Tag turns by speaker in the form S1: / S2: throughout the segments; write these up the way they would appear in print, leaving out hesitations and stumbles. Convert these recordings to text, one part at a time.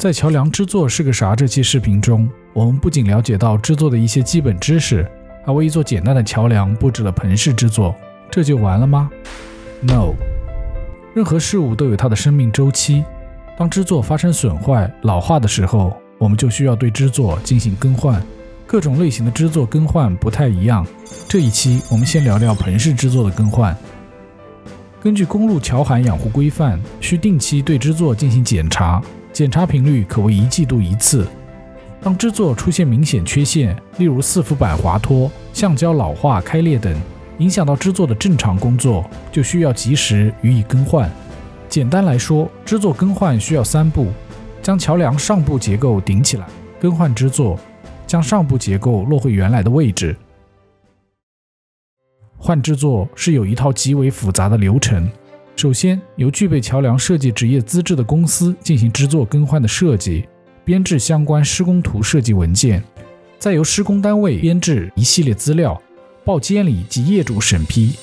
S1: 在桥梁制作是个啥这期视频中，我们不仅了解到制作的一些基本知识，还为一座简单的桥梁布置了棚式制作。这就完了吗？ No， 任何事物都有它的生命周期。当制作发生损坏、老化的时候，我们就需要对制作进行更换。各种类型的制作更换不太一样。这一期我们先聊聊棚式制作的更换。根据公路桥涵养护规范，需定期对制作进行检查，检查频率可为1季度1次。当制作出现明显缺陷，例如四幅板滑脱、橡胶老化、开裂等，影响到制作的正常工作，就需要及时予以更换。简单来说，制作更换需要3步：将桥梁上部结构顶起来，更换支座，将上部结构落回原来的位置。换制作是有一套极为复杂的流程。首先，由具备桥梁设计职业资质的公司进行制作更换的设计，编制相关施工图设计文件，再由施工单位编制一系列资料，报监理及业主审批。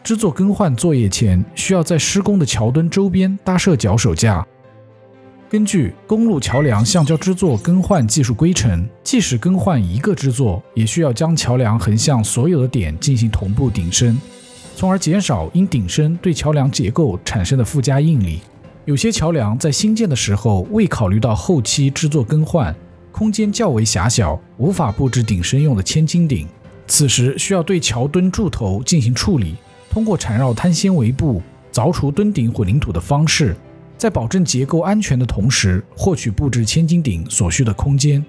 S1: 制作更换作业前，需要在施工的桥墩周边搭设脚手架。根据《公路桥梁橡胶支座更换技术规程》，即使更换一个支座，也需要将桥梁横向所有的点进行同步顶升，从而减少因顶升对桥梁结构产生的附加应力。有些桥梁在新建的时候未考虑到后期制作更换，空间较为狭小，无法布置顶升用的千斤顶，此时需要对桥墩柱头进行处理，通过缠绕碳纤维布、凿除墩顶混凝土的方式，在保证结构安全的同时，获取布置千斤顶所需的空间。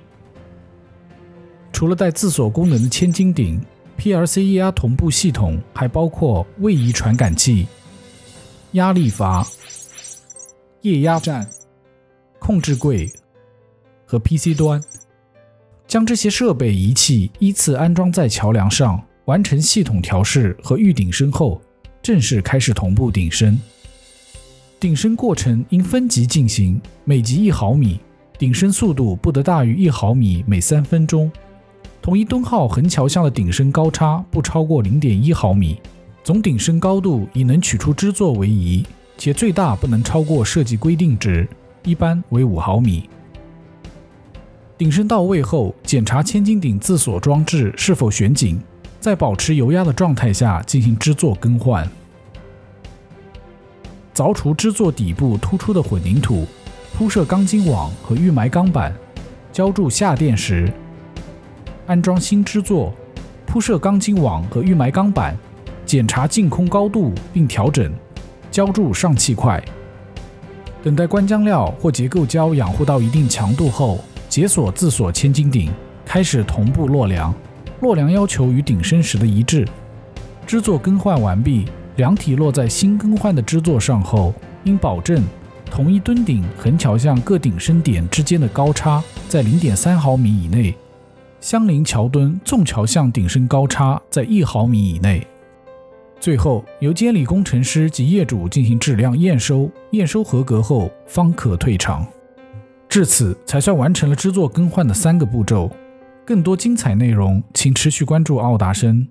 S1: 除了带自锁功能的千斤顶， PLC 液压同步系统还包括位移传感器、压力阀、液压站、控制柜和 PC 端。将这些设备仪器依次安装在桥梁上，完成系统调试和预顶升后，正式开始同步顶升。顶升过程应分级进行，每级1毫米，顶升速度不得大于1毫米每3分钟。同一墩号横桥向的顶升高差不超过 0.1 毫米，总顶升高度以能取出支座为宜，且最大不能超过设计规定值，一般为5毫米。顶升到位后，检查千斤顶自锁装置是否旋紧，在保持油压的状态下进行支座更换。凿除支座底部突出的混凝土，铺设钢筋网和预埋钢板，浇筑下垫石，安装新支座，铺设钢筋网和预埋钢板，检查净空高度并调整，浇筑上气块。等待灌浆料或结构胶养护到一定强度后，解锁自锁千斤顶，开始同步落梁。落梁要求与顶升时的一致。支座更换完毕，梁体落在新更换的支座上后，应保证同一墩顶横桥向各顶升点之间的高差在 0.3 毫米以内，相邻桥墩纵桥向顶升高差在1毫米以内。最后由监理工程师及业主进行质量验收，验收合格后方可退场。至此才算完成了支座更换的3个步骤。更多精彩内容请持续关注奥达生。